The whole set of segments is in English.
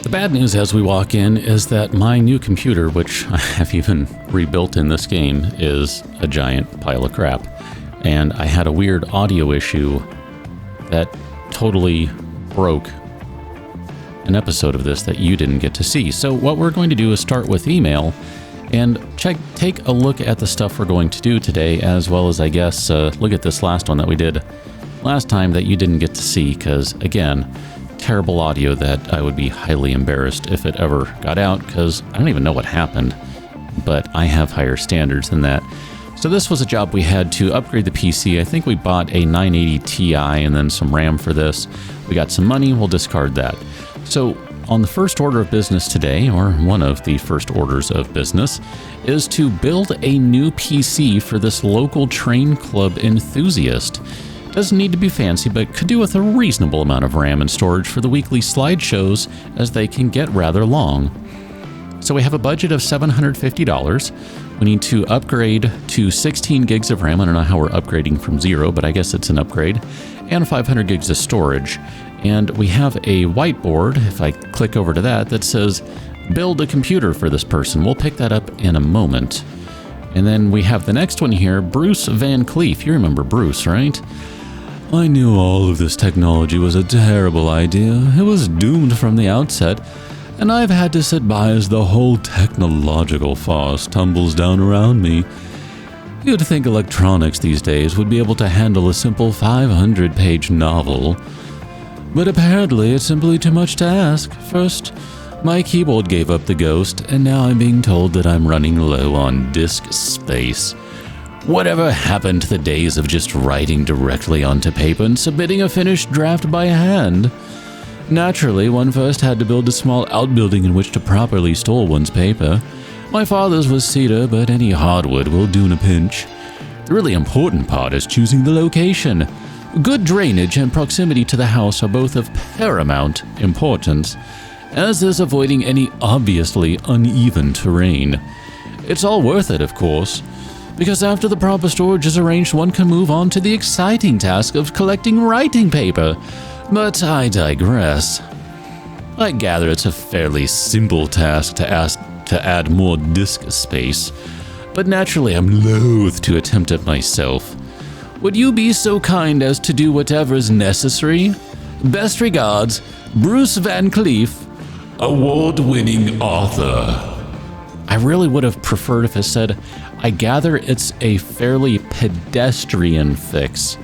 The bad news as we walk in is that my new computer, which I have even rebuilt in this game, is a giant pile of crap. And I had a weird audio issue that totally broke an episode of this that you didn't get to see. So what we're going to do is start with email and take a look at the stuff we're going to do today, as well as, I guess, look at this last one that we did last time that you didn't get to see, because, again, terrible audio that I would be highly embarrassed if it ever got out, because I don't even know what happened, but I have higher standards than that. So this was a job we had to upgrade the PC. I think we bought a 980 Ti and then some RAM for this. We got some money, we'll discard that. So on the first order of business today, or one of the first orders of business, is to build a new PC for this local train club enthusiast. Doesn't need to be fancy, but could do with a reasonable amount of RAM and storage for the weekly slideshows, as they can get rather long. So we have a budget of $750. We need to upgrade to 16 gigs of RAM. I don't know how we're upgrading from 0, but I guess it's an upgrade. And 500 gigs of storage. And we have a whiteboard, if I click over to that, that says, build a computer for this person. We'll pick that up in a moment. And then we have the next one here, Bruce Van Cleef. You remember Bruce, right? I knew all of this technology was a terrible idea. It was doomed from the outset, and I've had to sit by as the whole technological farce tumbles down around me. You'd think electronics these days would be able to handle a simple 500-page novel. But apparently it's simply too much to ask. First, my keyboard gave up the ghost, and now I'm being told that I'm running low on disk space. Whatever happened to the days of just writing directly onto paper and submitting a finished draft by hand? Naturally, one first had to build a small outbuilding in which to properly store one's paper. My father's was cedar, but any hardwood will do in a pinch. The really important part is choosing the location. Good drainage and proximity to the house are both of paramount importance, as is avoiding any obviously uneven terrain. It's all worth it, of course, because after the proper storage is arranged, one can move on to the exciting task of collecting writing paper. But I digress. I gather it's a fairly simple task to add more disk space, but naturally I'm loath to attempt it myself. Would you be so kind as to do whatever is necessary? Best regards, Bruce Van Cleef, award-winning author. I really would have preferred if it said, I gather it's a fairly pedestrian fix.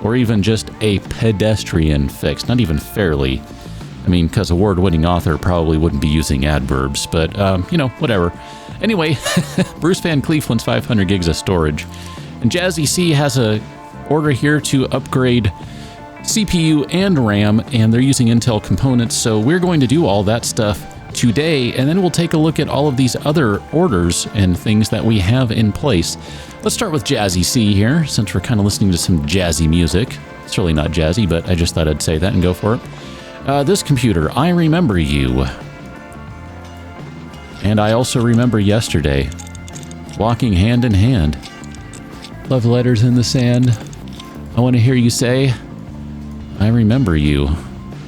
Or even just a pedestrian fix, not even fairly. I mean, because award-winning author probably wouldn't be using adverbs, but, whatever. Anyway, Bruce Van Cleef wants 500 gigs of storage. And Jazzy C has a order here to upgrade CPU and RAM, and they're using Intel components, so we're going to do all that stuff today, and then we'll take a look at all of these other orders and things that we have in place. Let's start with Jazzy C here, since we're kind of listening to some jazzy music. It's really not jazzy, but I just thought I'd say that and go for it. This computer, I remember you. And I also remember yesterday, walking hand in hand. Love letters in the sand. I want to hear you say, I remember you.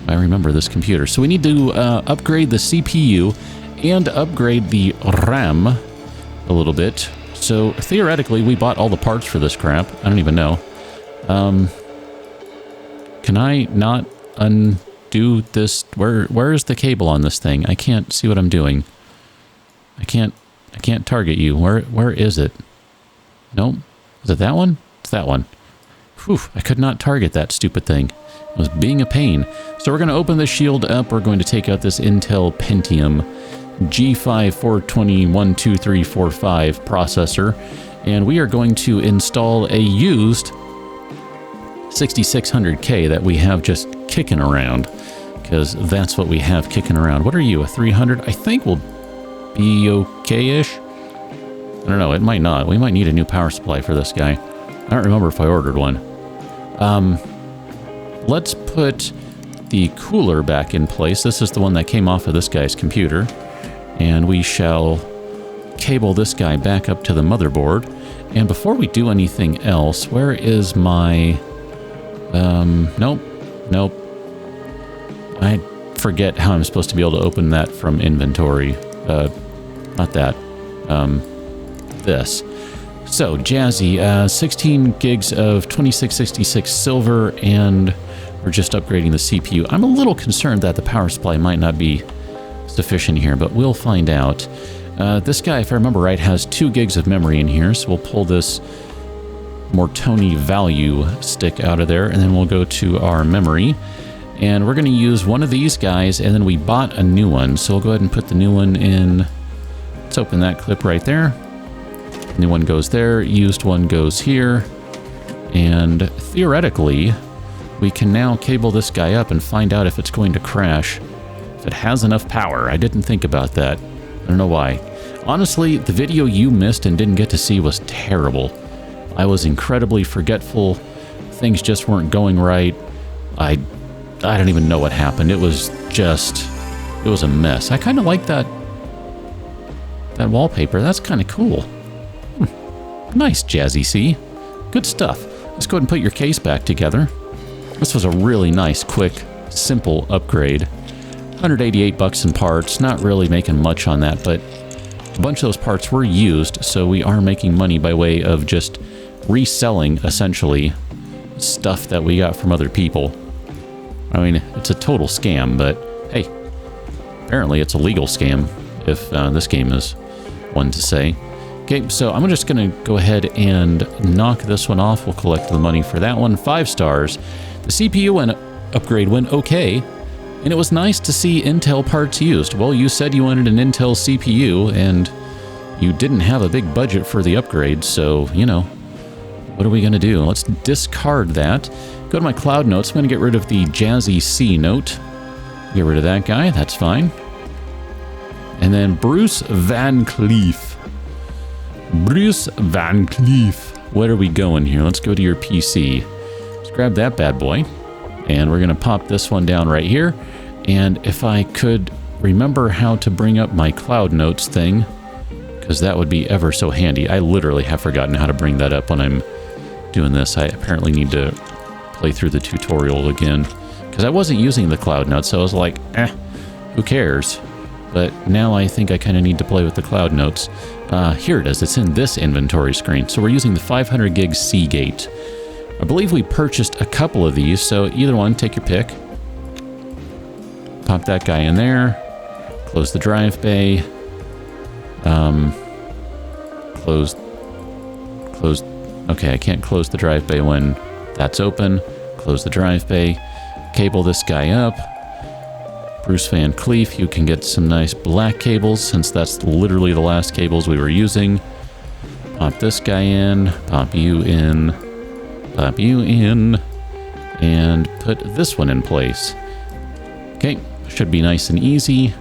I remember this computer. So we need to upgrade the CPU and upgrade the RAM a little bit. So theoretically, we bought all the parts for this crap. I don't even know. Can I not undo this? Where is the cable on this thing? I can't see what I'm doing. I can't target you. Where is it? Nope. Is it that one? It's that one. Whew, I could not target that stupid thing. It was being a pain. So we're going to open the shield up. We're going to take out this Intel Pentium G5 420-12345 processor, and we are going to install a used 6600K that we have just kicking around, because that's what we have kicking around. What are you, a 300? I think we'll be okay-ish. I don't know, it might not. We might need a new power supply for this guy. I don't remember if I ordered one. Let's put the cooler back in place. This is the one that came off of this guy's computer. And we shall cable this guy back up to the motherboard. And before we do anything else, where is my... Nope. I forget how I'm supposed to be able to open that from inventory. Not that. This. So, Jazzy, 16 gigs of 2666 silver, and we're just upgrading the CPU. I'm a little concerned that the power supply might not be sufficient here, but we'll find out. This guy, if I remember right, has 2 gigs of memory in here, so we'll pull this Mortoni value stick out of there, and then we'll go to our memory, and we're going to use one of these guys, and then we bought a new one, so we'll go ahead and put the new one in. Let's open that clip right there. New one goes there, used one goes here, and theoretically, we can now cable this guy up and find out if it's going to crash, if it has enough power. I didn't think about that. I don't know why. Honestly, the video you missed and didn't get to see was terrible. I was incredibly forgetful. Things just weren't going right. I don't even know what happened. It was a mess. I kind of like that wallpaper. That's kind of cool. Nice, Jazzy C. Good stuff. Let's go ahead and put your case back together. This was a really nice, quick, simple upgrade. 188 bucks in parts. Not really making much on that, but a bunch of those parts were used, so we are making money by way of just reselling, essentially, stuff that we got from other people. I mean, it's a total scam, but hey, apparently it's a legal scam, if this game is one to say. Okay, so I'm just going to go ahead and knock this one off. We'll collect the money for that one. 5 stars. The CPU upgrade went okay, and it was nice to see Intel parts used. Well, you said you wanted an Intel CPU, and you didn't have a big budget for the upgrade, so, you know, what are we going to do? Let's discard that. Go to my cloud notes. I'm going to get rid of the Jazzy C note. Get rid of that guy. That's fine. And then Bruce Van Cleef. Bruce Van Cleef. Where are we going here? Let's go to your PC. Let's grab that bad boy. And we're going to pop this one down right here. And if I could remember how to bring up my cloud notes thing, because that would be ever so handy. I literally have forgotten how to bring that up when I'm doing this. I apparently need to play through the tutorial again, because I wasn't using the cloud notes, so I was like, who cares? But now I think I kind of need to play with the cloud notes. Here it is. It's in this inventory screen. So we're using the 500 gig Seagate. I believe we purchased a couple of these, so either one, take your pick. Pop that guy in there. Close the drive bay. Close. Okay, I can't close the drive bay when that's open. Close the drive bay. Cable this guy up. Bruce Van Cleef, you can get some nice black cables, since that's literally the last cables we were using. Pop this guy in, pop you in, and put this one in place. Okay, should be nice and easy.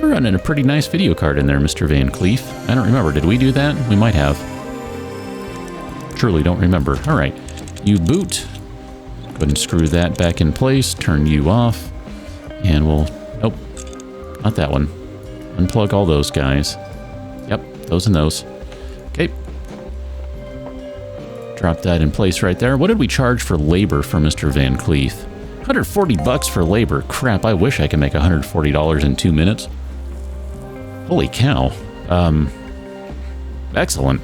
We're running a pretty nice video card in there, Mr. Van Cleef. I don't remember, did we do that? We might have. Truly don't remember. All right, you boot. Go ahead and screw that back in place, turn you off. And we'll... Nope. Not that one. Unplug all those guys. Yep, those and those. Okay. Drop that in place right there. What did we charge for labor for Mr. Van Cleef? 140 bucks for labor. Crap, I wish I could make $140 in 2 minutes. Holy cow. Excellent.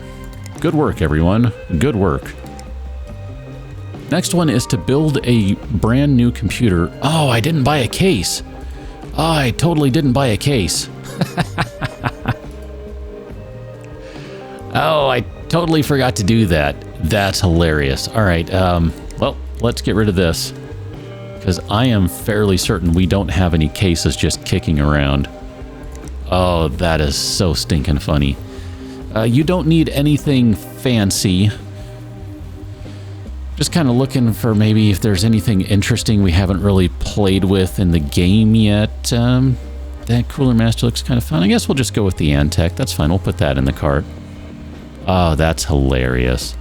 Good work, everyone. Good work. Next one is to build a brand new computer. Oh, I didn't buy a case. Oh, I totally didn't buy a case. Oh, I totally forgot to do that. That's hilarious. All right, well, let's get rid of this, because I am fairly certain we don't have any cases just kicking around. Oh, that is so stinking funny. You don't need anything fancy. Just kind of looking for maybe if there's anything interesting we haven't really played with in the game yet. That Cooler Master looks kind of fun. I guess we'll just go with the Antec. That's fine. We'll put that in the cart. Oh, that's hilarious.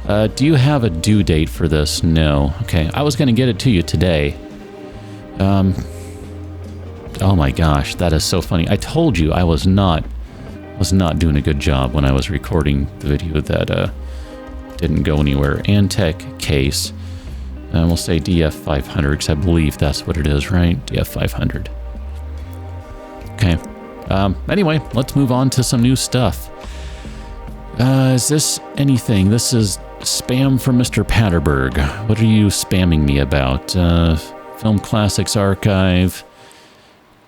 Do you have a due date for this? No. Okay. I was going to get it to you today. Oh my gosh, that is so funny. I told you I was not doing a good job when I was recording the video that didn't go anywhere. Antec case. And we'll say DF500 because I believe that's what it is, right? DF500. Okay. Anyway, let's move on to some new stuff. Is this anything? This is spam from Mr. Patterberg. What are you spamming me about? Film Classics Archive,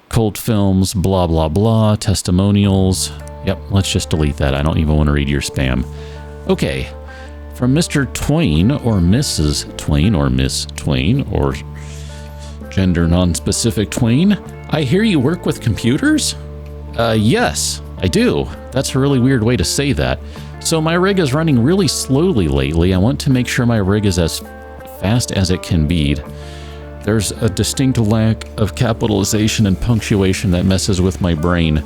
cult films, blah, blah, blah, testimonials. Yep, let's just delete that. I don't even want to read your spam. Okay. From Mr. Twain, or Mrs. Twain, or Miss Twain, or gender non-specific Twain. I hear you work with computers? Yes, I do. That's a really weird way to say that. So my rig is running really slowly lately. I want to make sure my rig is as fast as it can be. There's a distinct lack of capitalization and punctuation that messes with my brain.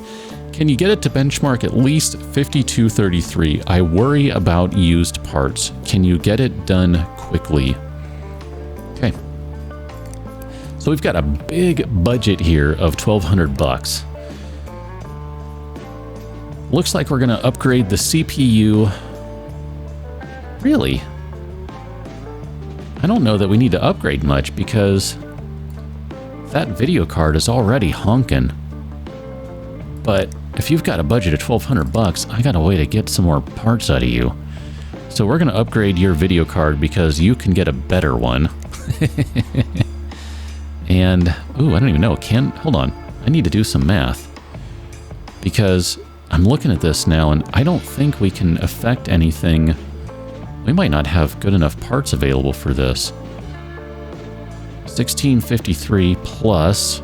Can you get it to benchmark at least 5233? I worry about used parts. Can you get it done quickly? Okay. So we've got a big budget here of $1,200. Looks like we're going to upgrade the CPU. Really? I don't know that we need to upgrade much because that video card is already honking. But if you've got a budget of $1,200, I got a way to get some more parts out of you. So we're going to upgrade your video card because you can get a better one. And, ooh, I don't even know. Hold on. I need to do some math. Because I'm looking at this now and I don't think we can affect anything. We might not have good enough parts available for this. 1653 plus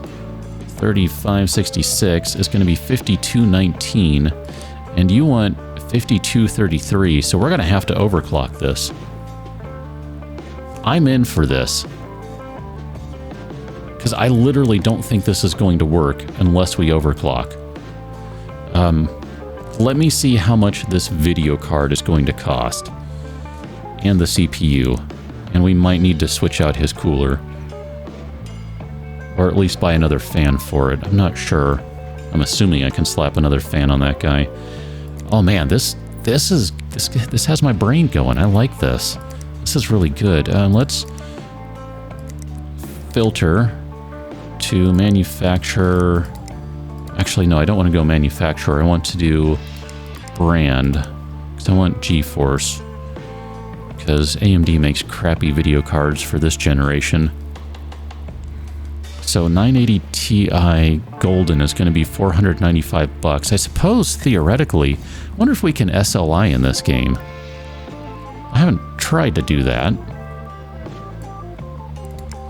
3566 is going to be 5219, and you want 5233, so we're going to have to overclock this. I'm in for this. Because I literally don't think this is going to work unless we overclock. Let me see how much this video card is going to cost. And the CPU. And we might need to switch out his cooler. Or at least buy another fan for it. I'm not sure. I'm assuming I can slap another fan on that guy. Oh man, this has my brain going. I like this. This is really good. Let's filter to manufacturer. Actually, no, I don't want to go manufacturer. I want to do brand. Because I want GeForce. Because AMD makes crappy video cards for this generation. So 980 Ti Golden is going to be $495. I suppose, theoretically, I wonder if we can SLI in this game. I haven't tried to do that.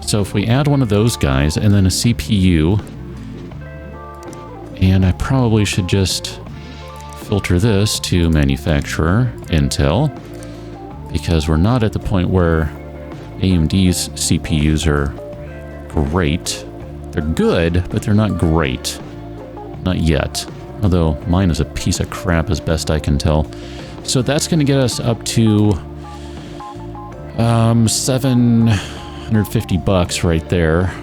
So if we add one of those guys and then a CPU, and I probably should just filter this to manufacturer, Intel, because we're not at the point where AMD's CPUs are great. They're good, but they're not great. Not yet. Although mine is a piece of crap as best I can tell. So that's going to get us up to $750 right there.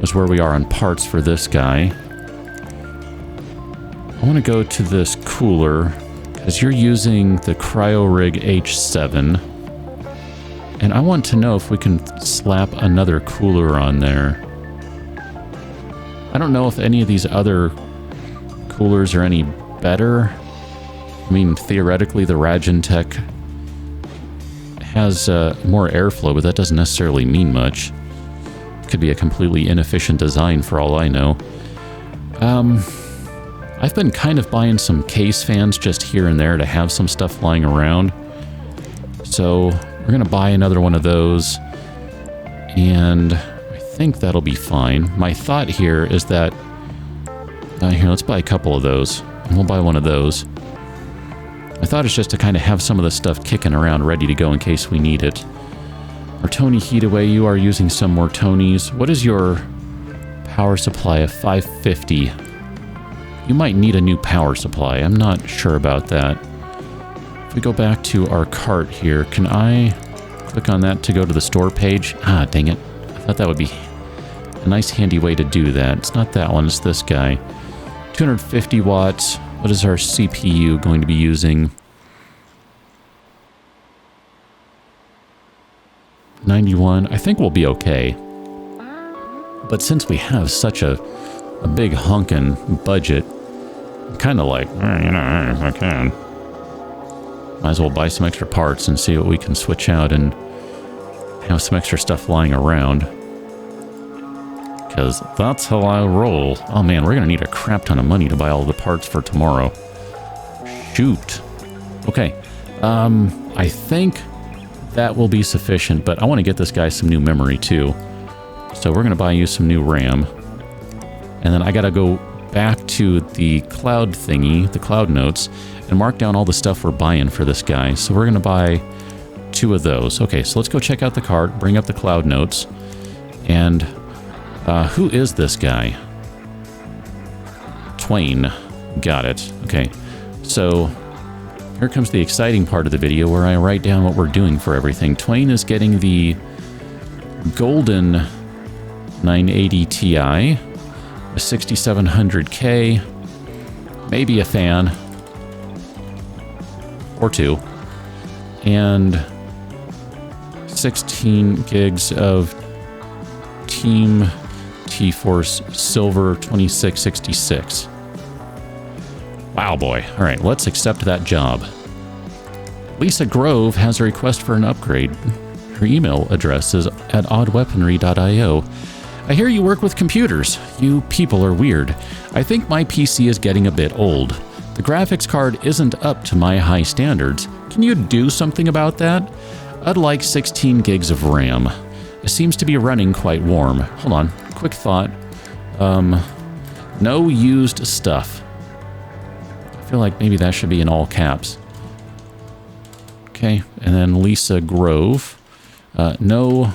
Is where we are on parts for this guy. I want to go to this cooler because you're using the CryoRig H7. And I want to know if we can slap another cooler on there. I don't know if any of these other coolers are any better. I mean, theoretically, the Ragentech has more airflow, but that doesn't necessarily mean much. It could be a completely inefficient design for all I know. I've been kind of buying some case fans just here and there to have some stuff lying around. So we're going to buy another one of those, and I think that'll be fine. My thought here is that... here, let's buy a couple of those, and we'll buy one of those. My thought is just to kind of have some of the stuff kicking around ready to go in case we need it. Our Tony Heataway, you are using some more Tonys. What is your power supply of 550? You might need a new power supply. I'm not sure about that. If we go back to our cart here, can I click on that to go to the store page? Ah, dang it. I thought that would be a nice handy way to do that. It's not that one, it's this guy. 250 watts. What is our CPU going to be using? 91. I think we'll be okay. But since we have such a big honkin' budget, I'm kind of like, you know, if I can, might as well buy some extra parts and see what we can switch out and have some extra stuff lying around. Because that's how I roll. Oh man, we're going to need a crap ton of money to buy all the parts for tomorrow. Shoot. Okay. I think that will be sufficient, but I want to get this guy some new memory too. So we're going to buy you some new RAM. And then I got to go back to the cloud thingy, the cloud notes, and mark down all the stuff we're buying for this guy. So we're going to buy 2 of those. Okay, so let's go check out the cart, bring up the cloud notes. And who is this guy? Twain. Got it. Okay, so here comes the exciting part of the video where I write down what we're doing for everything. Twain is getting the golden 980 Ti, a 6700K, maybe a fan, or 2, and 16 gigs of Team T-Force Silver 2666. Wow, boy. All right, let's accept that job. Lisa Grove has a request for an upgrade. Her email address is at oddweaponry.io. I hear you work with computers. You people are weird. I think my PC is getting a bit old. The graphics card isn't up to my high standards. Can you do something about that? I'd like 16 gigs of RAM. It seems to be running quite warm. Hold on, quick thought. No used stuff. I feel like maybe that should be in all caps. Okay, and then Lisa Grove. No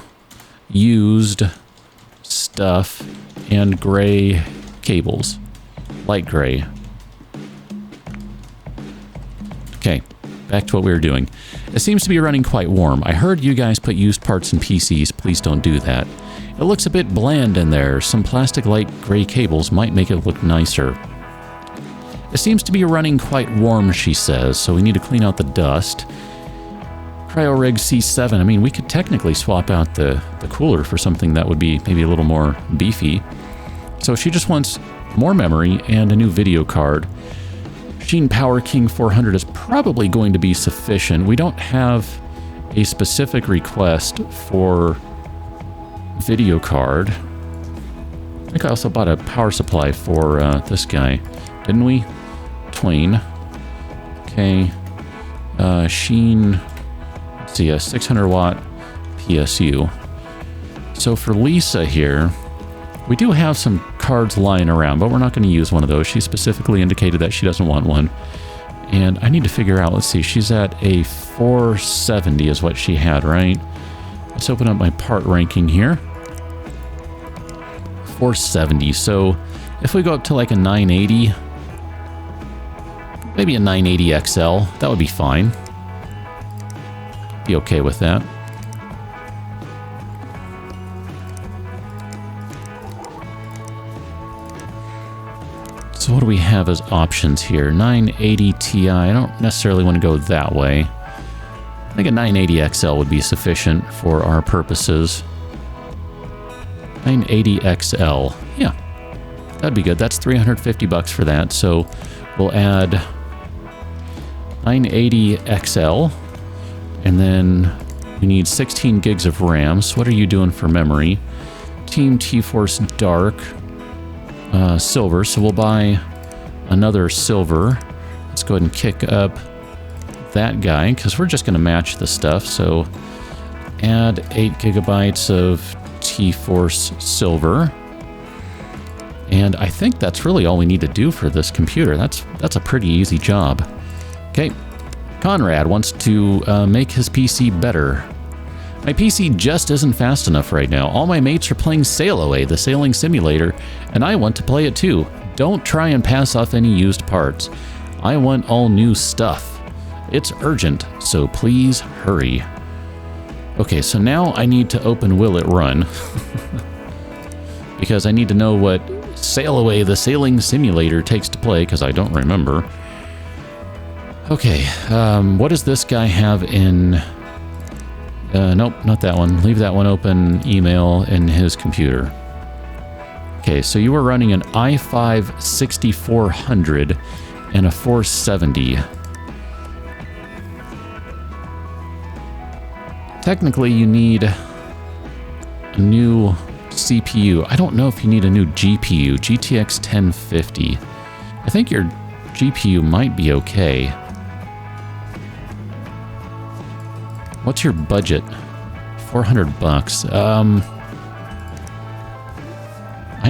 used stuff and gray cables. Light gray. Okay, back to what we were doing. It seems to be running quite warm. I heard you guys put used parts in PCs. Please don't do that. It looks a bit bland in there. Some plastic light gray cables might make it look nicer. It seems to be running quite warm, she says, so we need to clean out the dust. CryoRig C7, I mean, we could technically swap out the cooler for something that would be maybe a little more beefy. So she just wants more memory and a new video card. Machine Power King 400 is probably going to be sufficient. We don't have a specific request for video card. I think I also bought a power supply for this guy, didn't we? Twain. Okay. Sheen. Let's see, a 600 watt PSU. So for Lisa here, we do have some cards lying around, but we're not going to use one of those. She specifically indicated that she doesn't want one. And I need to figure out, let's see, she's at a 470 is what she had, right? Let's open up my part ranking here. 470. So if we go up to like a 980, maybe a 980 XL, that would be fine. Be okay with that. So what do we have as options here? 980 Ti. I don't necessarily want to go that way. I think a 980 XL would be sufficient for our purposes. 980 XL. Yeah, that'd be good. That's 350 bucks for that. So we'll add 980 XL. And then we need 16 gigs of RAM. So what are you doing for memory? Team T-Force Dark. Silver. So we'll buy another silver. Let's go ahead and kick up that guy, because we're just going to match the stuff. So add 8 gigabytes of T-Force silver. And I think that's really all we need to do for this computer. That's a pretty easy job. Okay. Conrad wants to make his PC better. My PC just isn't fast enough right now. All my mates are playing Sail Away, the sailing simulator, and I want to play it too. Don't try and pass off any used parts. I want all new stuff. It's urgent, so please hurry. Okay, so now I need to open Will It Run? Because I need to know what Sail Away, the sailing simulator takes to play, because I don't remember. Okay, what does this guy have in Nope, not that one. Leave that one open. Email in his computer. Okay, so you were running an i5 6400 and a 470. Technically, you need a new CPU. I don't know if you need a new GPU, GTX 1050. I think your GPU might be okay. What's your budget? 400 bucks. I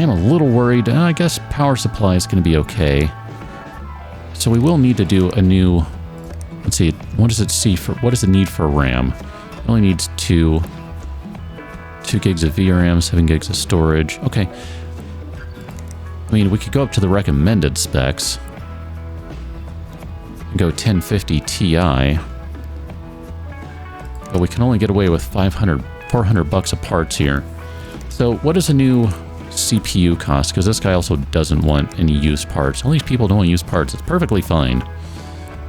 am a little worried. I guess power supply is going to be okay. So we will need to do a new... Let's see. What does it need for RAM? It only needs 2 gigs of VRAM, 7 gigs of storage. Okay. I mean, we could go up to the recommended specs. Go 1050 Ti. But we can only get away with 400 bucks of parts here. So what does a new CPU cost? Because this guy also doesn't want any used parts. All these people don't want used parts. It's perfectly fine.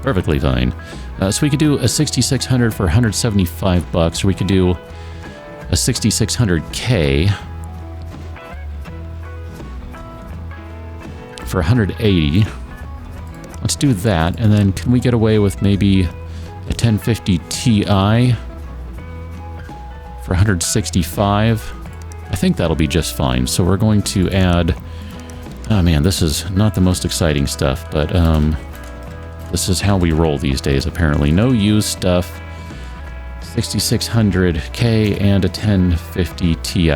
Perfectly fine. So we could do a 6600 for 175 bucks, or we could do a 6600K for 180. Let's do that, and then can we get away with maybe a 1050 Ti for 165? I think that'll be just fine. So we're going to add... Oh man, this is not the most exciting stuff, but this is how we roll these days, apparently. No used stuff, 6600K and a 1050 Ti.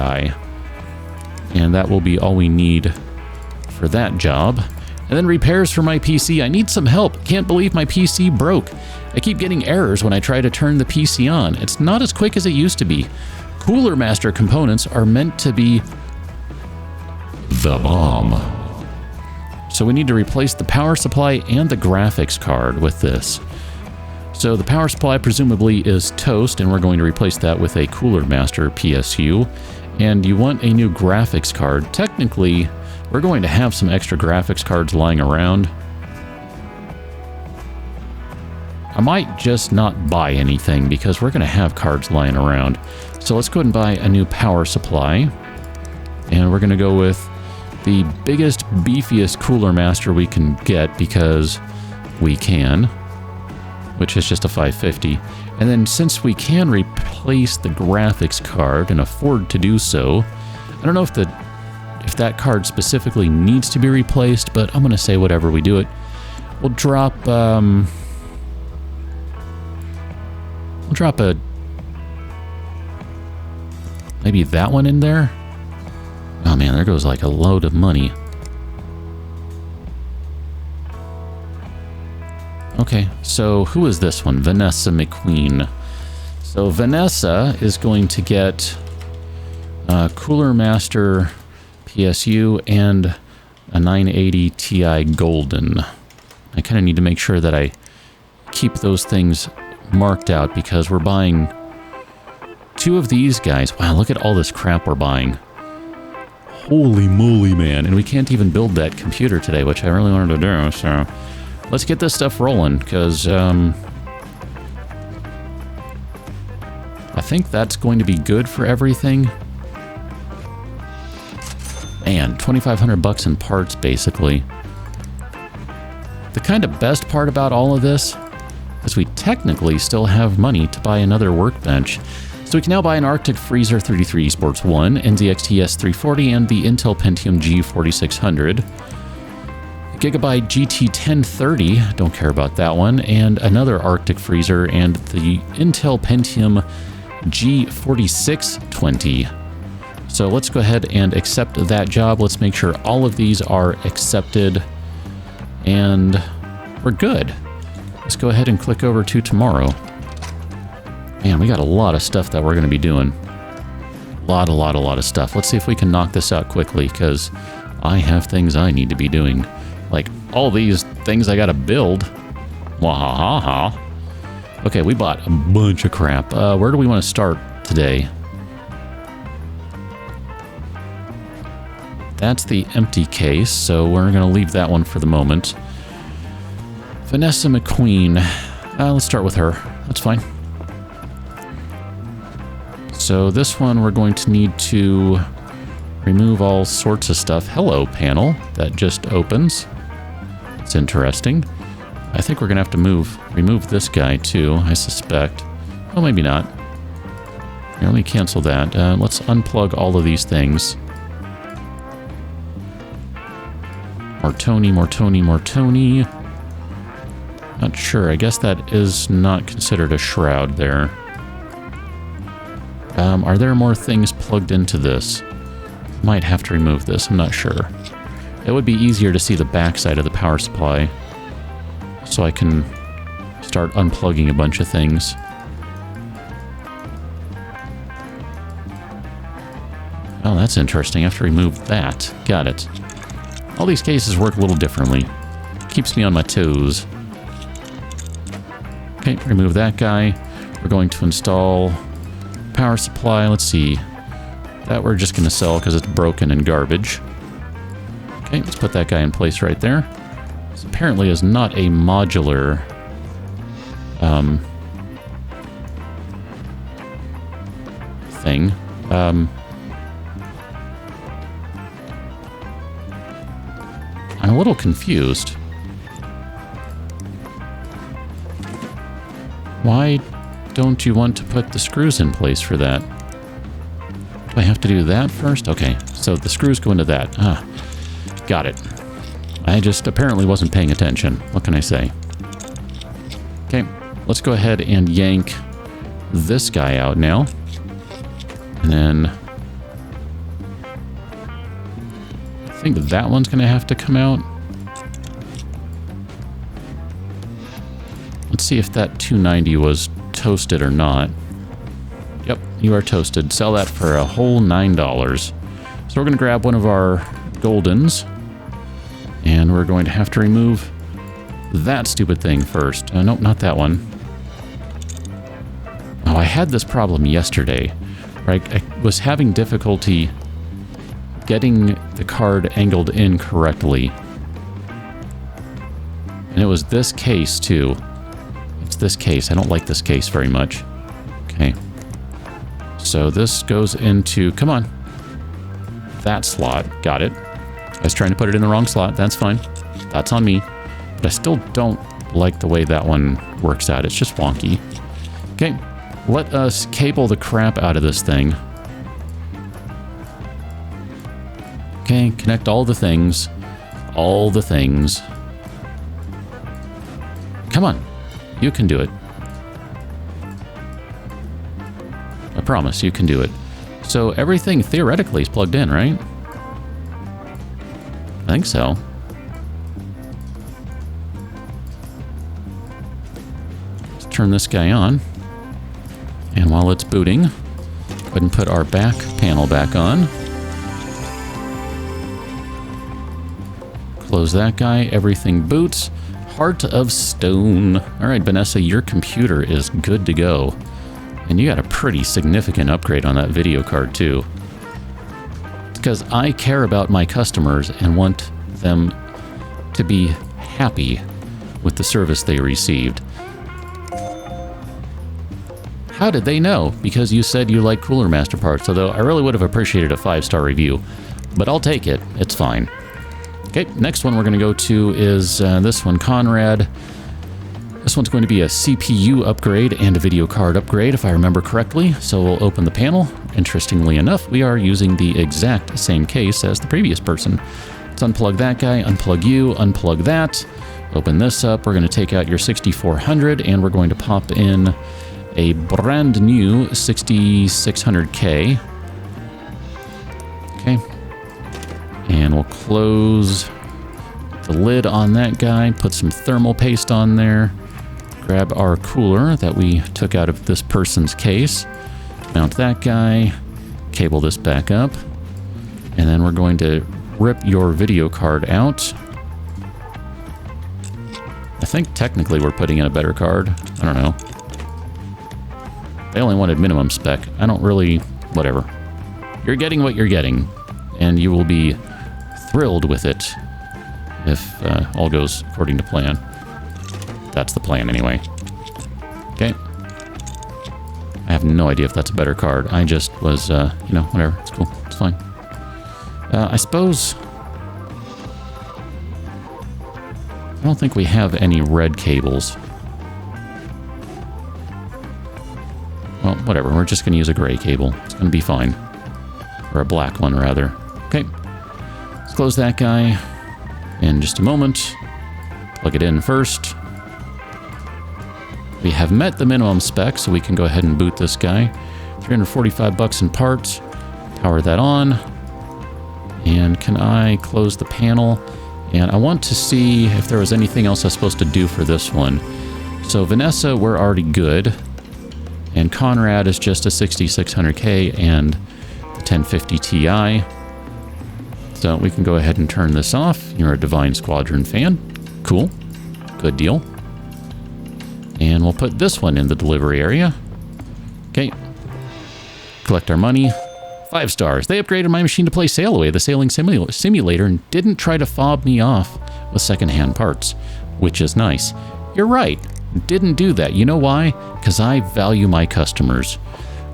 And that will be all we need for that job. And then repairs for my PC. I need some help. Can't believe my PC broke. I keep getting errors when I try to turn the PC on. It's not as quick as it used to be. Cooler Master components are meant to be the bomb. So we need to replace the power supply and the graphics card with this. So the power supply presumably is toast, and we're going to replace that with a Cooler Master PSU. And you want a new graphics card. Technically, we're going to have some extra graphics cards lying around. I might just not buy anything because we're going to have cards lying around. So let's go ahead and buy a new power supply. And we're going to go with the biggest, beefiest Cooler Master we can get because we can, which is just a 550. And then since we can replace the graphics card and afford to do so, I don't know if that card specifically needs to be replaced, but I'm going to say whatever, we do it. We'll drop a... maybe that one in there? Oh man, there goes like a load of money. Okay, so who is this one? Vanessa McQueen. So Vanessa is going to get Cooler Master PSU and a 980 Ti Golden. I kind of need to make sure that I keep those things marked out because we're buying 2 of these guys. Wow, look at all this crap we're buying. Holy moly, man. And we can't even build that computer today, which I really wanted to do, so let's get this stuff rolling, because I think that's going to be good for everything. Man, 2,500 bucks in parts, basically. The kind of best part about all of this is we technically still have money to buy another workbench. So we can now buy an Arctic Freezer 33 Sports 1, NZXT S340, and the Intel Pentium G4600. Gigabyte GT 1030, don't care about that one, and another Arctic Freezer, and the Intel Pentium G4620. So let's go ahead and accept that job. Let's make sure all of these are accepted, and we're good. Let's go ahead and click over to tomorrow. Man, we got a lot of stuff that we're going to be doing. A lot of stuff. Let's see if we can knock this out quickly, because I have things I need to be doing. Like, all these things I got to build. Wahahaha. Okay, we bought a bunch of crap. Where do we want to start today? That's the empty case, so we're going to leave that one for the moment. Vanessa McQueen. Let's start with her. That's fine. So this one we're going to need to remove all sorts of stuff. Hello, panel. That just opens. It's interesting. I think we're going to have to remove this guy too, I suspect. Oh, maybe not. Here, let me cancel that. Let's unplug all of these things. More Tony, more Tony, more Tony. Not sure. I guess that is not considered a shroud there. Are there more things plugged into this? Might have to remove this. I'm not sure. It would be easier to see the backside of the power supply, so I can start unplugging a bunch of things. Oh, that's interesting. I have to remove that. Got it. All these cases work a little differently. Keeps me on my toes. Okay, remove that guy. We're going to install power supply. Let's see. That we're just going to sell because it's broken and garbage. Okay, let's put that guy in place right there. This apparently is not a modular thing. I'm a little confused. Why don't you want to put the screws in place for that? Do I have to do that first? Okay, so the screws go into that. Ah, got it. I just apparently wasn't paying attention. What can I say? Okay, let's go ahead and yank this guy out now. And then I think that one's going to have to come out. Let's see if that 290 was toasted or not. Yep, you are toasted. Sell that for a whole $9. So we're going to grab one of our Goldens, and we're going to have to remove that stupid thing first. Nope, not that one. Oh, I had this problem yesterday. Right, I was having difficulty getting the card angled in correctly. And it was this case, too. It's this case. I don't like this case very much. Okay. So this goes into... Come on. That slot. Got it. I was trying to put it in the wrong slot. That's fine. That's on me. But I still don't like the way that one works out. It's just wonky. Okay. Let us cable the crap out of this thing. Okay, connect all the things. All the things. Come on. You can do it. I promise, you can do it. So everything theoretically is plugged in, right? I think so. Let's turn this guy on. And while it's booting, go ahead and put our back panel back on. Close that guy. Everything boots. Heart of Stone. All right, Vanessa, your computer is good to go. And you got a pretty significant upgrade on that video card, too. Because I care about my customers and want them to be happy with the service they received. How did they know? Because you said you like Cooler Master parts, although I really would have appreciated a 5-star review. But I'll take it. It's fine. Okay, next one we're going to go to is this one, Conrad. This one's going to be a CPU upgrade and a video card upgrade, if I remember correctly. So we'll open the panel. Interestingly enough, we are using the exact same case as the previous person. Let's unplug that guy, unplug you, unplug that. Open this up. We're going to take out your 6400, and we're going to pop in a brand new 6600K. Okay. And we'll close the lid on that guy, put some thermal paste on there, grab our cooler that we took out of this person's case, mount that guy, cable this back up, and then we're going to rip your video card out. I think technically we're putting in a better card. I don't know. They only wanted minimum spec. I don't really... whatever. You're getting what you're getting, and you will be thrilled with it if all goes according to plan. That's the plan, anyway. Okay. I have no idea if that's a better card. I just was, you know, whatever. It's cool. It's fine. I suppose... I don't think we have any red cables. Well, whatever. We're just going to use a gray cable. It's going to be fine. Or a black one, rather. Okay. Let's close that guy in just a moment. Plug it in first. We have met the minimum spec, so we can go ahead and boot this guy. 345 bucks in parts. Power that on. And can I close the panel? And I want to see if there was anything else I was supposed to do for this one. So Vanessa, we're already good. And Conrad is just a 6600K and the 1050 Ti. So we can go ahead and turn this off. You're a Divine Squadron fan. Cool. Good deal. And we'll put this one in the delivery area. Okay. Collect our money. 5 stars. They upgraded my machine to play Sail Away, the sailing simulator, and didn't try to fob me off with secondhand parts, which is nice. You're right. Didn't do that. You know why? Because I value my customers.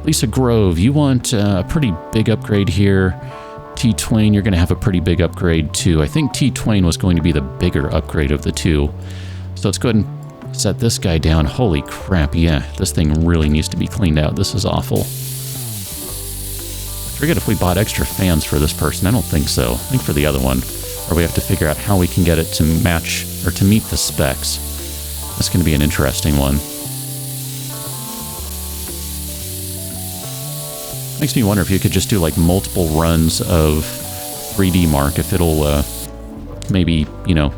Lisa Grove, you want a pretty big upgrade here. T. Twain, you're going to have a pretty big upgrade too. I think T. Twain was going to be the bigger upgrade of the two. So let's go ahead and set this guy down. Holy crap, yeah. This thing really needs to be cleaned out. This is awful. I forget if we bought extra fans for this person. I don't think so. I think for the other one. Or we have to figure out how we can get it to match or to meet the specs. That's going to be an interesting one. Makes me wonder if you could just do like multiple runs of 3D Mark, if it'll maybe, you know,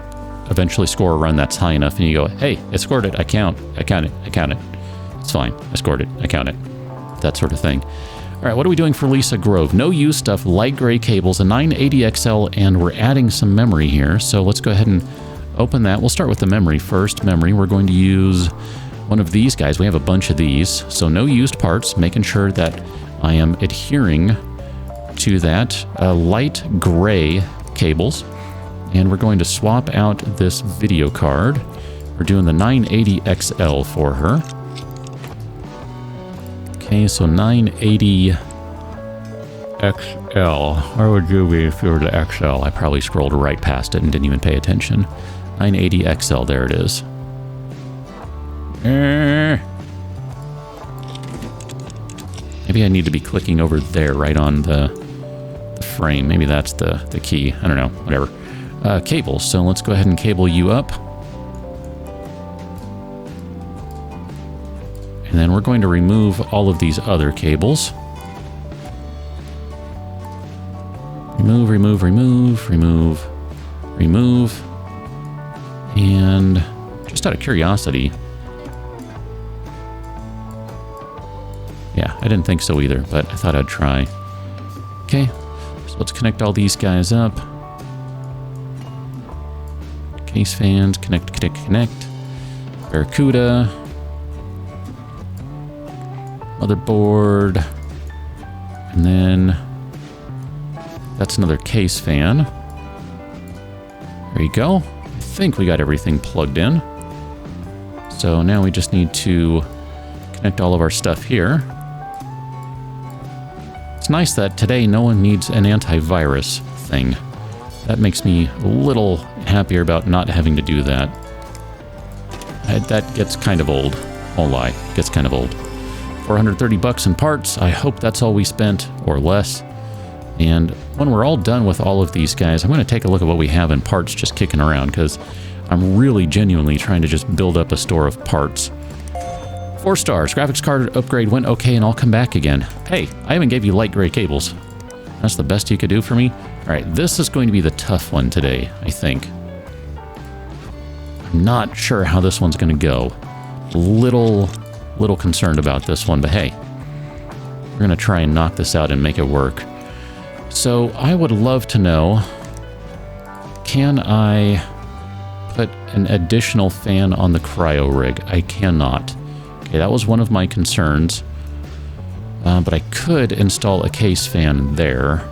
eventually score a run that's high enough and you go, hey, I scored it, I count it. It's fine, I scored it, I count it. That sort of thing. All right, what are we doing for Lisa Grove? No use stuff, light gray cables, a 980XL, and we're adding some memory here. So let's go ahead and open that. We'll start with the memory first. Memory, we're going to use one of these guys. We have a bunch of these. So no used parts, making sure that I am adhering to that. Light gray cables. And we're going to swap out this video card. We're doing the 980XL for her. Okay, so 980 XL. Where would you be if you were to XL? I probably scrolled right past it and didn't even pay attention. 980 XL, there it is. Maybe I need to be clicking over there, right on the frame. Maybe that's the key. I don't know, whatever. Cables, so let's go ahead and cable you up. And then we're going to remove all of these other cables. Remove, remove, remove, remove, remove. And just out of curiosity... Yeah, I didn't think so either, but I thought I'd try. Okay, so let's connect all these guys up. Case fans, connect, connect, connect. Barracuda. Motherboard, and then that's another case fan. There you go. I think we got everything plugged in. So now we just need to connect all of our stuff here. It's nice that today no one needs an antivirus thing. That makes me a little happier about not having to do that. That gets kind of old. Won't lie, it gets kind of old. 430 bucks in parts. I hope that's all we spent, or less. And when we're all done with all of these guys, I'm going to take a look at what we have in parts just kicking around, because I'm really genuinely trying to just build up a store of parts. 4 stars. Graphics card upgrade went okay, and I'll come back again. Hey, I even gave you light gray cables. That's the best you could do for me? Alright, this is going to be the tough one today, I think. I'm not sure how this one's going to go. Little concerned about this one, but hey, we're gonna try and knock this out and make it work. So I would love to know, can I put an additional fan on the cryo rig? I cannot. Okay, that was one of my concerns, but I could install a case fan there.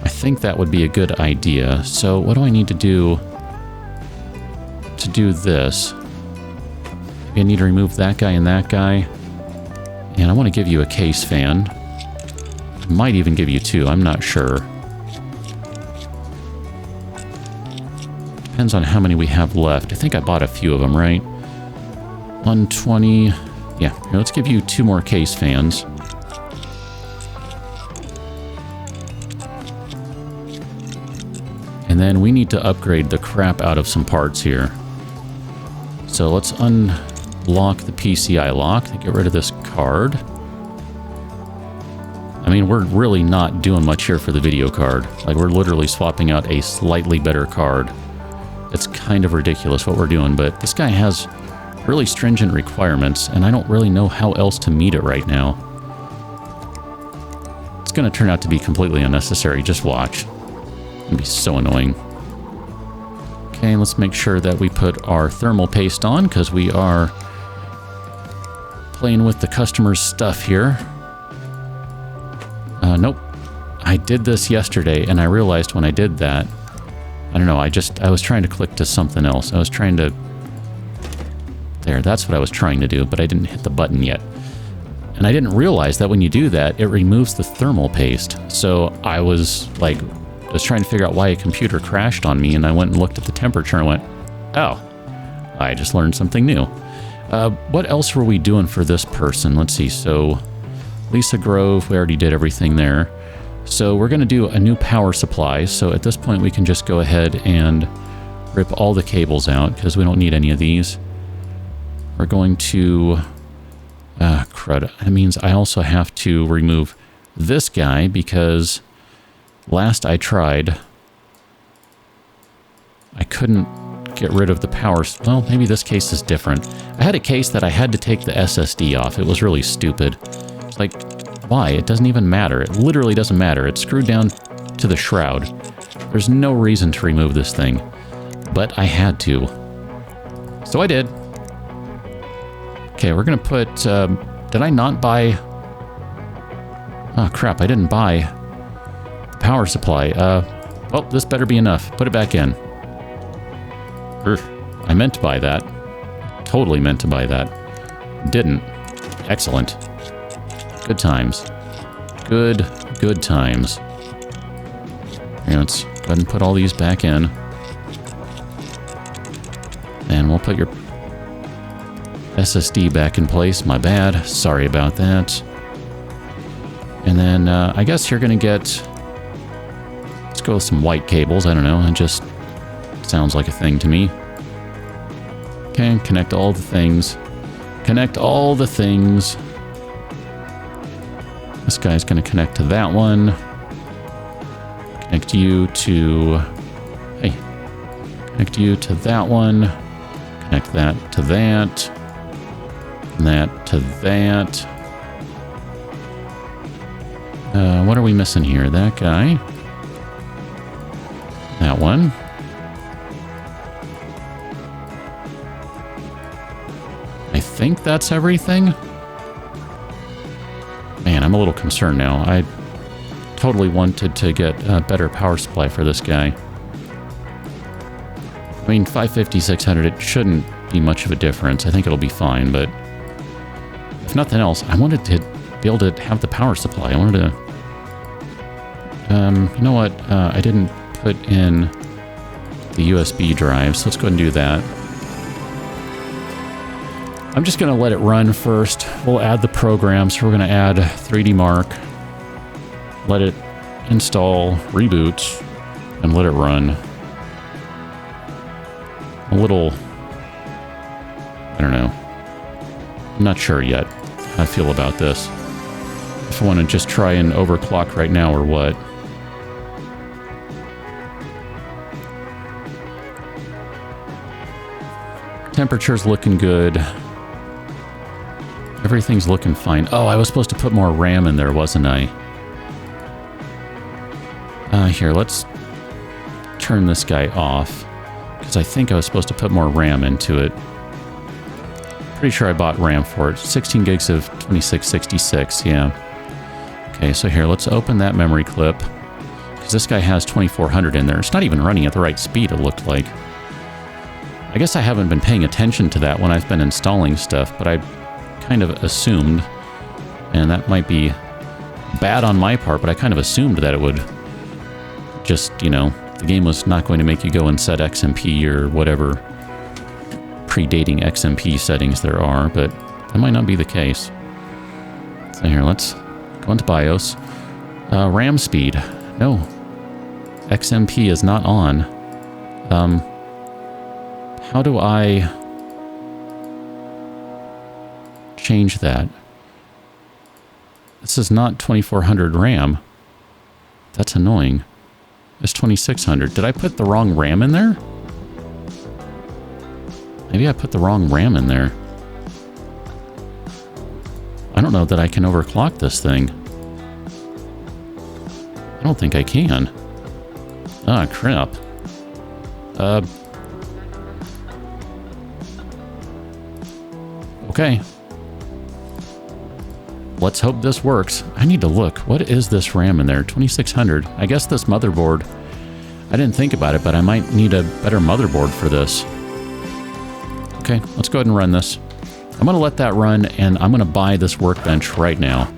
I think that would be a good idea. So what do I need to do this? I need to remove that guy and that guy. And I want to give you a case fan. I might even give you two, I'm not sure. Depends on how many we have left. I think I bought a few of them, right? 120. Yeah, here, let's give you two more case fans. And then we need to upgrade the crap out of some parts here. So let's unlock the PCI lock and get rid of this card. I mean, we're really not doing much here for the video card. Like, we're literally swapping out a slightly better card. It's kind of ridiculous what we're doing, but this guy has really stringent requirements, and I don't really know how else to meet it right now. It's going to turn out to be completely unnecessary. Just watch. It's going to be so annoying. Okay, let's make sure that we put our thermal paste on, because we are playing with the customer's stuff here. Nope. I did this yesterday, and I realized when I did that, I don't know, I was trying to click to something else. I was trying to... There, that's what I was trying to do, but I didn't hit the button yet. And I didn't realize that when you do that, it removes the thermal paste. So I was like, trying to figure out why a computer crashed on me, and I went and looked at the temperature and went, oh, I just learned something new. What else were we doing for this person? Let's see, so Lisa Grove, we already did everything there. So we're going to do a new power supply, so at this point we can just go ahead and rip all the cables out, because we don't need any of these. We're going to... crud. That means I also have to remove this guy, because last I tried, I couldn't get rid of the power... Well, maybe this case is different. I had a case that I had to take the SSD off. It was really stupid. It's like, why? It doesn't even matter. It literally doesn't matter. It's screwed down to the shroud. There's no reason to remove this thing. But I had to. So I did. Okay, we're going to put... did I not buy... Oh, crap, I didn't buy the power supply. Well, this better be enough. Put it back in. I meant to buy that. Totally meant to buy that. Didn't. Excellent. Good times. Good times. Here, let's go ahead and put all these back in. And we'll put your SSD back in place. My bad. Sorry about that. And then I guess you're going to get... Let's go with some white cables. I don't know. It just sounds like a thing to me. Okay, connect all the things. Connect all the things. This guy's going to connect to that one. Connect you to... Hey. Connect you to that one. Connect that to that. And that to that. What are we missing here? That guy. That one. I think that's everything. Man, I'm a little concerned now. I totally wanted to get a better power supply for this guy. I mean, 550, 600, it shouldn't be much of a difference. I think it'll be fine, but if nothing else, I wanted to be able to have the power supply. I wanted to... you know what? I didn't put in the USB drive, so let's go ahead and do that. I'm just going to let it run first. We'll add the program, so we're going to add 3D Mark, let it install, reboot, and let it run. A little... I don't know. I'm not sure yet how I feel about this. If I want to just try and overclock right now or what. Temperature's looking good. Everything's looking fine. Oh, I was supposed to put more RAM in there, wasn't I? Here, let's turn this guy off. Because I think I was supposed to put more RAM into it. Pretty sure I bought RAM for it. 16 gigs of 2666, yeah. Okay, so here, let's open that memory clip. Because this guy has 2400 in there. It's not even running at the right speed, it looked like. I guess I haven't been paying attention to that when I've been installing stuff, but I kind of assumed, and that might be bad on my part, but I kind of assumed that it would just, you know, the game was not going to make you go and set XMP or whatever predating XMP settings there are, but that might not be the case. So here, let's go into BIOS. RAM speed. No. XMP is not on. How do I change that? This is not 2400 RAM. That's annoying. It's 2600. Did I put the wrong RAM in there? Maybe I put the wrong RAM in there. I don't know that I can overclock this thing. I don't think I can. Ah, crap. Okay. Let's hope this works. I need to look. What is this RAM in there? 2600. I guess this motherboard... I didn't think about it, but I might need a better motherboard for this. Okay, let's go ahead and run this. I'm going to let that run, and I'm going to buy this workbench right now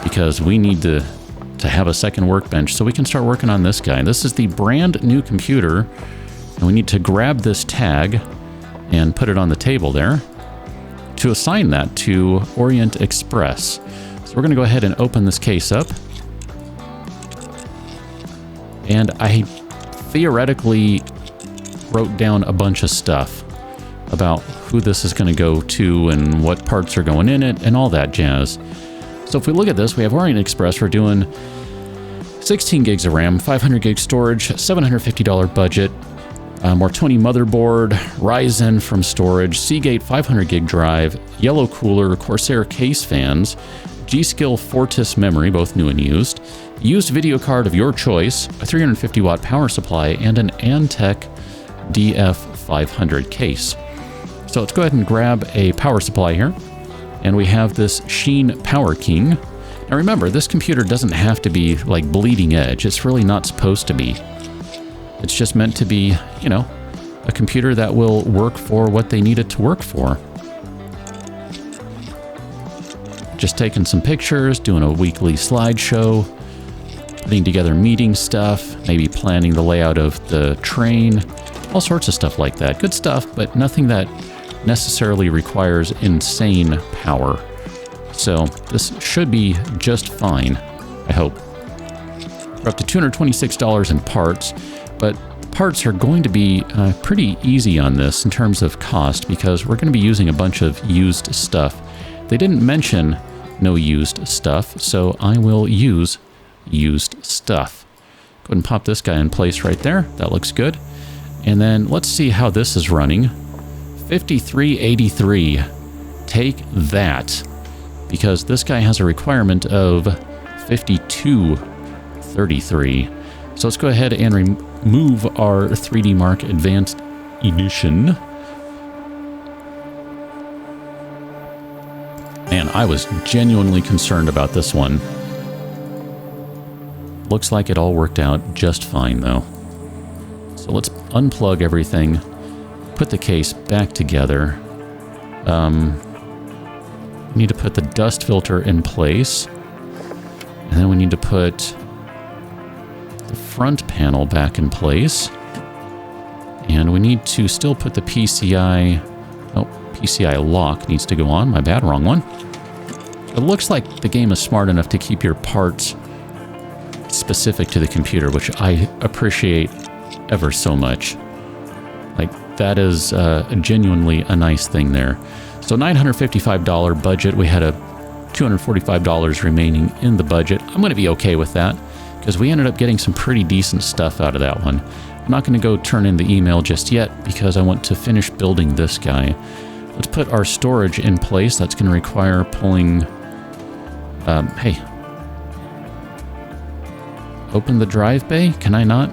because we need to have a second workbench so we can start working on this guy. This is the brand new computer, and we need to grab this tag and put it on the table there to assign that to Orient Express. So we're going to go ahead and open this case up. And I theoretically wrote down a bunch of stuff about who this is going to go to and what parts are going in it and all that jazz. So if we look at this, we have Orient Express. We're doing 16 gigs of RAM, 500 gig storage, $750 budget, more 20 motherboard, Ryzen from storage, Seagate 500 gig drive, Yellow cooler, Corsair case fans, G-Skill Fortis memory, both new and used video card of your choice, a 350 watt power supply, and an Antec DF500 case. So let's go ahead and grab a power supply here. And we have this Sheen Power King. Now remember, this computer doesn't have to be like bleeding edge. It's really not supposed to be. It's just meant to be, you know, a computer that will work for what they need it to work for. Just taking some pictures, doing a weekly slideshow, putting together meeting stuff, maybe planning the layout of the train, all sorts of stuff like that. Good stuff, but nothing that necessarily requires insane power. So this should be just fine, I hope. We're up to $226 in parts, but parts are going to be pretty easy on this in terms of cost because we're going to be using a bunch of used stuff. They didn't mention no used stuff, so I will use used stuff. Go ahead and pop this guy in place right there. That looks good. And then let's see how this is running. 5383. Take that. Because this guy has a requirement of 5233. So let's go ahead and remove our 3D Mark Advanced Edition. Man, I was genuinely concerned about this one. Looks like it all worked out just fine, though. So let's unplug everything, put the case back together. We need to put the dust filter in place. And then we need to put the front panel back in place. And we need to still put the PCI... Oh, PCI lock needs to go on. My bad, wrong one. It looks like the game is smart enough to keep your parts specific to the computer, which I appreciate ever so much. Like, that is genuinely a nice thing there. So $955 budget. We had a $245 remaining in the budget. I'm going to be okay with that because we ended up getting some pretty decent stuff out of that one. I'm not going to go turn in the email just yet because I want to finish building this guy. Let's put our storage in place. That's going to require pulling... hey. Open the drive bay? Can I not?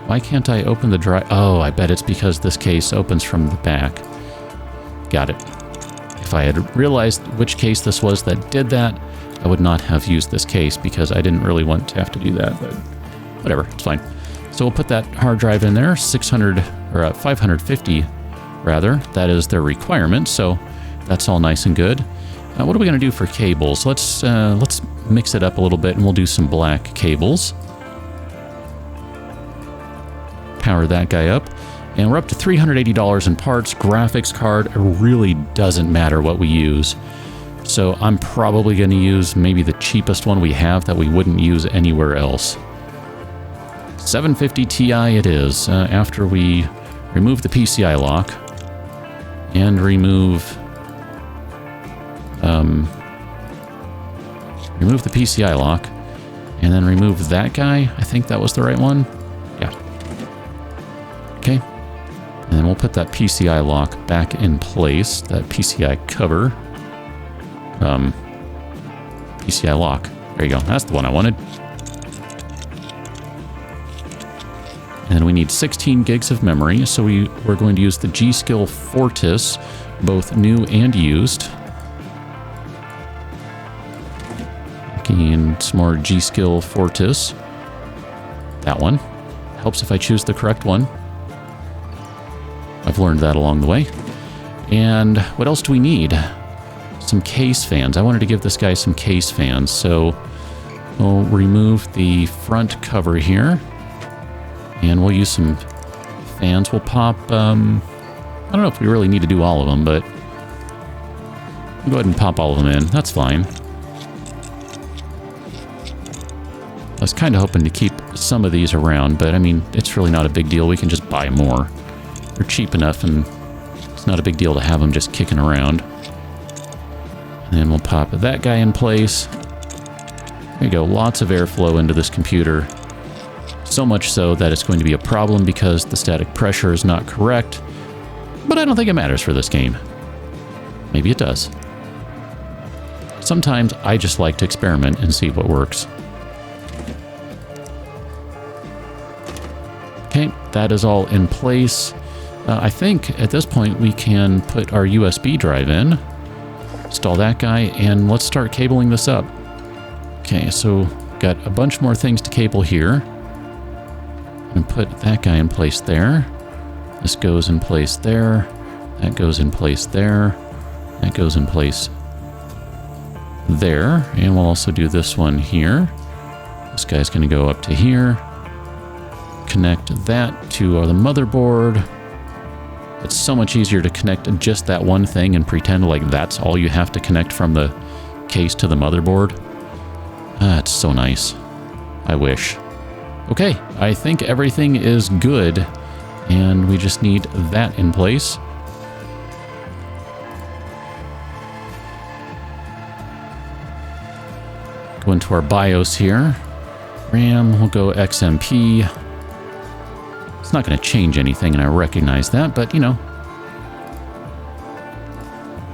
Why can't I open the drive? Oh, I bet it's because this case opens from the back. Got it. If I had realized which case this was that did that, I would not have used this case because I didn't really want to have to do that, but whatever, it's fine. So we'll put that hard drive in there, 600 or 550 rather. That is their requirement, so that's all nice and good. What are we going to do for cables? Let's mix it up a little bit, and we'll do some black cables. Power that guy up. And we're up to $380 in parts. Graphics card, it really doesn't matter what we use. So I'm probably going to use maybe the cheapest one we have that we wouldn't use anywhere else. 750 Ti it is, after we remove the PCI lock and remove the PCI lock and then remove that guy. I think that was the right one. Yeah. Okay. And then we'll put that PCI lock back in place, that PCI cover. PCI lock. There you go. That's the one I wanted. And then we need 16 gigs of memory, so we're going to use the G.Skill Fortis, both new and used. And some more G.Skill Fortis. That one. Helps if I choose the correct one. I've learned that along the way. And what else do we need? Some case fans. I wanted to give this guy some case fans, so we'll remove the front cover here. And we'll use some fans. We'll pop, I don't know if we really need to do all of them, but we'll go ahead and pop all of them in. That's fine. I was kind of hoping to keep some of these around, but I mean, it's really not a big deal. We can just buy more. They're cheap enough, and it's not a big deal to have them just kicking around. And then we'll pop that guy in place. There you go. Lots of airflow into this computer. So much so that it's going to be a problem because the static pressure is not correct. But I don't think it matters for this game. Maybe it does. Sometimes I just like to experiment and see what works. Okay, that is all in place. I think at this point we can put our USB drive in. Install that guy, and let's start cabling this up. Okay, so got a bunch more things to cable here. And put that guy in place there. This goes in place there. That goes in place there. That goes in place there. And we'll also do this one here. This guy's going to go up to here. Connect that to the motherboard. It's so much easier to connect just that one thing and pretend like that's all you have to connect from the case to the motherboard. It's so nice. I wish. Okay, I think everything is good, and we just need that in place. Go into our BIOS here. RAM, we'll go XMP. It's not going to change anything, and I recognize that, but, you know,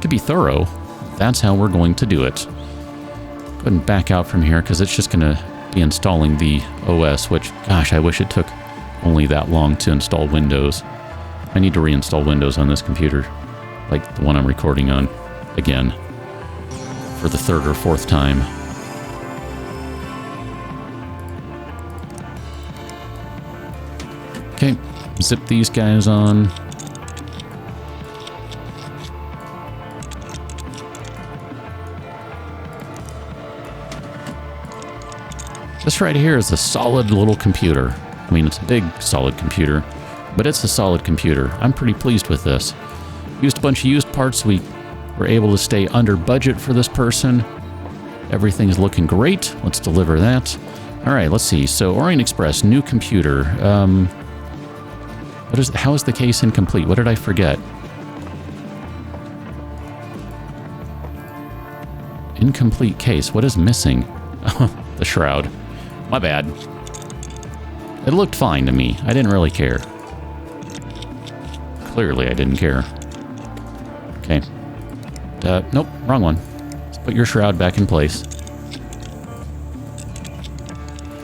to be thorough, that's how we're going to do it. Go ahead and back out from here, because it's just going to be installing the OS, which, gosh, I wish it took only that long to install Windows. I need to reinstall Windows on this computer, like the one I'm recording on, again, for the third or fourth time. Okay, zip these guys on. This right here is a solid little computer. I mean, it's a big, solid computer, but it's a solid computer. I'm pretty pleased with this. Used a bunch of used parts. We were able to stay under budget for this person. Everything's looking great. Let's deliver that. All right, let's see. So, Orient Express, new computer. How is the case incomplete? What did I forget? Incomplete case. What is missing? The shroud. My bad. It looked fine to me. I didn't really care. Clearly, I didn't care. Okay. Nope, wrong one. Let's put your shroud back in place.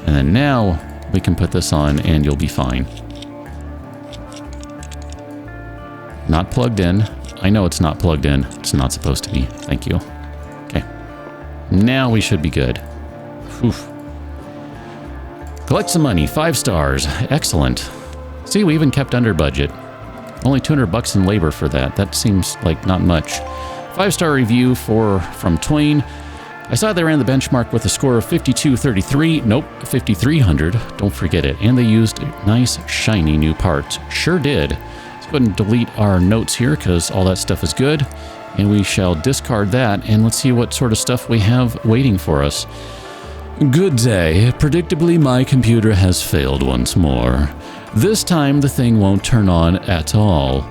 And then now, we can put this on and you'll be fine. Not plugged in. I know it's not plugged in. It's not supposed to be. Thank you. Okay. Now we should be good. Oof. Go Collect some money, 5 stars. Excellent. See, we even kept under budget. Only $200 in labor for that. That seems like not much. 5-star review from Twain. I saw they ran the benchmark with a score of 5233. Nope, 5300. Don't forget it. And they used nice, shiny new parts. Sure did. Let's go ahead and delete our notes here because all that stuff is good. And we shall discard that. And let's see what sort of stuff we have waiting for us. Good day. Predictably, my computer has failed once more. This time, the thing won't turn on at all.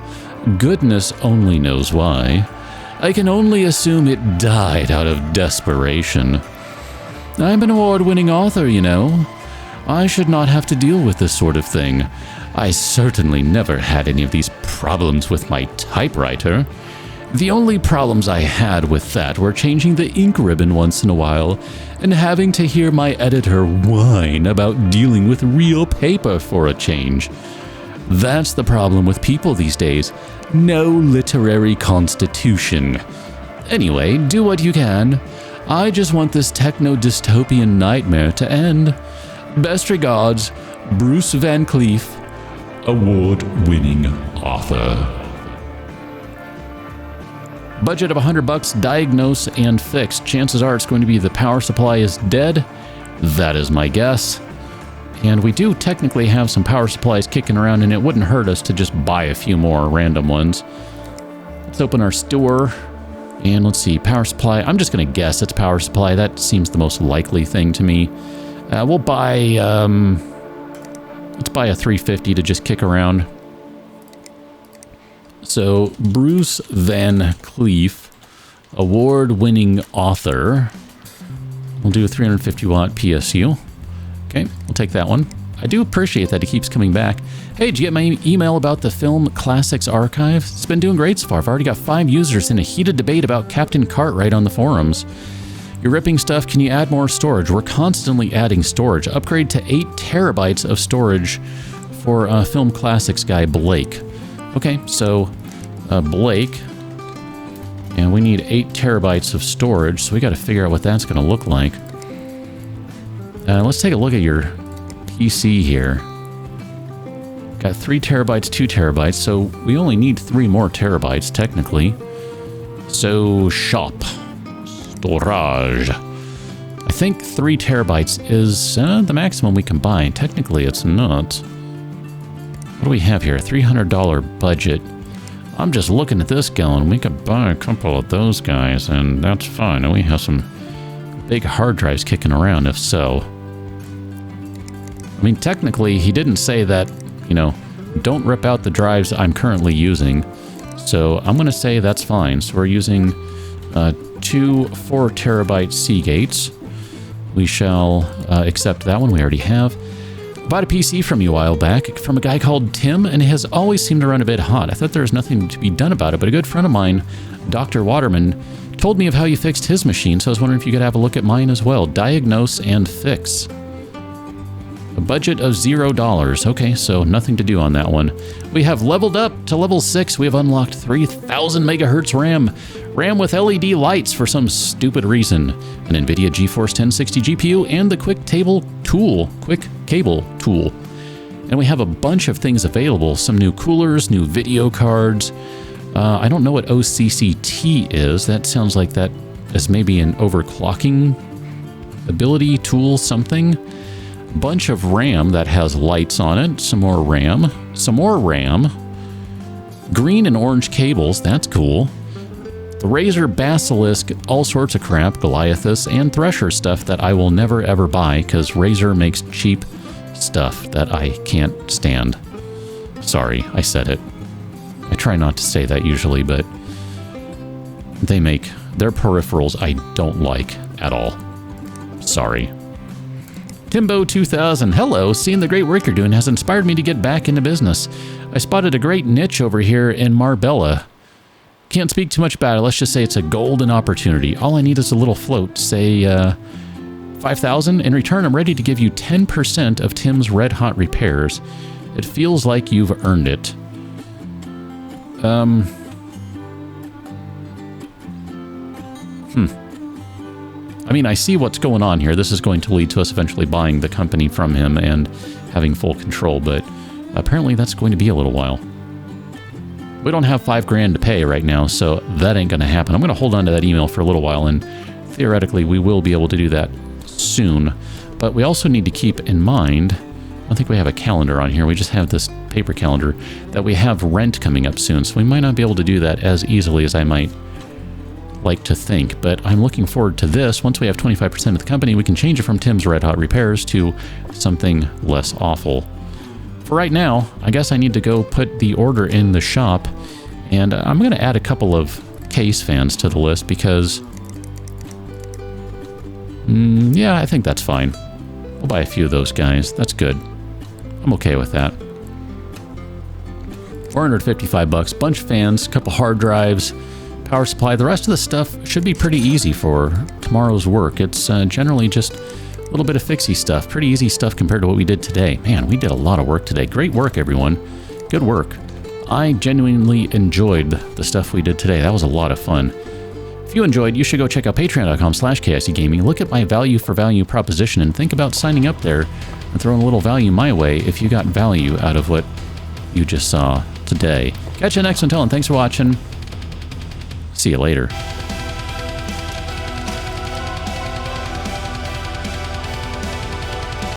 Goodness only knows why. I can only assume it died out of desperation. I'm an award-winning author, you know. I should not have to deal with this sort of thing. I certainly never had any of these problems with my typewriter. The only problems I had with that were changing the ink ribbon once in a while and having to hear my editor whine about dealing with real paper for a change. That's the problem with people these days. No literary constitution. Anyway, do what you can. I just want this techno-dystopian nightmare to end. Best regards, Bruce Van Cleef, award-winning author. Budget of $100, diagnose and fix. Chances are it's going to be the power supply is dead. That is my guess. And we do technically have some power supplies kicking around, and it wouldn't hurt us to just buy a few more random ones. Let's open our store, and let's see, power supply. I'm just going to guess it's power supply. That seems the most likely thing to me. We'll buy, let's buy a 350 to just kick around. So, Bruce Van Cleef, award-winning author. We'll do a 350 watt PSU. Okay, we'll take that one. I do appreciate that he keeps coming back. Hey, did you get my email about the Film Classics Archive? It's been doing great so far. I've already got 5 users in a heated debate about Captain Cartwright on the forums. You're ripping stuff. Can you add more storage? We're constantly adding storage. Upgrade to 8 terabytes of storage for Film Classics guy Blake. Okay, so Blake, and we need 8 terabytes of storage, so we got to figure out what that's going to look like. Let's take a look at your PC here. Got 3 terabytes, 2 terabytes, so we only need 3 more terabytes, technically. So, shop. Storage. I think 3 terabytes is the maximum we can buy. Technically, it's not. What do we have here? $300 budget. I'm just looking at this going, we could buy a couple of those guys, and that's fine. And we have some big hard drives kicking around, if so. I mean, technically, he didn't say that, you know, don't rip out the drives I'm currently using. So I'm going to say that's fine. So we're using 2 4 terabyte Seagates. We shall accept that one. We already have. Bought a PC from you a while back from a guy called Tim, and it has always seemed to run a bit hot. I thought there was nothing to be done about it, but a good friend of mine, Dr. Waterman, told me of how you fixed his machine, so I was wondering if you could have a look at mine as well. Diagnose and fix. A budget of $0. Okay, so nothing to do on that one. We have leveled up to level 6. We have unlocked 3000 megahertz RAM. RAM with LED lights for some stupid reason. An NVIDIA GeForce 1060 GPU and the quick cable tool. And we have a bunch of things available. Some new coolers, new video cards. I don't know what OCCT is. That sounds like that is maybe an overclocking ability tool something. Bunch of RAM that has lights on it. Some more RAM. Some more RAM. Green and orange cables. That's cool. The Razer Basilisk, all sorts of crap, Goliathus, and Thresher stuff that I will never ever buy because Razer makes cheap stuff that I can't stand. Sorry, I said it. I try not to say that usually, but they make their peripherals I don't like at all. Sorry. Timbo 2000, hello, seeing the great work you're doing has inspired me to get back into business. I spotted a great niche over here in Marbella. Can't speak too much about it, let's just say it's a golden opportunity. All I need is a little float, say 5,000. In return, I'm ready to give you 10% of Tim's red hot repairs. It feels like you've earned it. I mean, I see what's going on here. This is going to lead to us eventually buying the company from him and having full control, but apparently that's going to be a little while. We don't have $5,000 to pay right now, so that ain't going to happen. I'm going to hold on to that email for a little while, and theoretically we will be able to do that soon. But we also need to keep in mind, I don't think we have a calendar on here, we just have this paper calendar, that we have rent coming up soon, so we might not be able to do that as easily as I might like to think. But I'm looking forward to this. Once we have 25% of the company, we can change it from Tim's Red Hot Repairs to something less awful. For right now, I guess I need to go put the order in the shop, and I'm going to add a couple of Case fans to the list because, yeah, I think that's fine. We'll buy a few of those guys. That's good. I'm okay with that. 455 bucks, bunch of fans, a couple hard drives, power supply. The rest of the stuff should be pretty easy for tomorrow's work. It's generally just a little bit of fixie stuff. Pretty easy stuff compared to what we did today. Man, we did a lot of work today. Great work, everyone. Good work. I genuinely enjoyed the stuff we did today. That was a lot of fun. If you enjoyed, you should go check out patreon.com/KICGaming. Look at my value for value proposition and think about signing up there and throwing a little value my way if you got value out of what you just saw today. Catch you next one, and thanks for watching. See you later.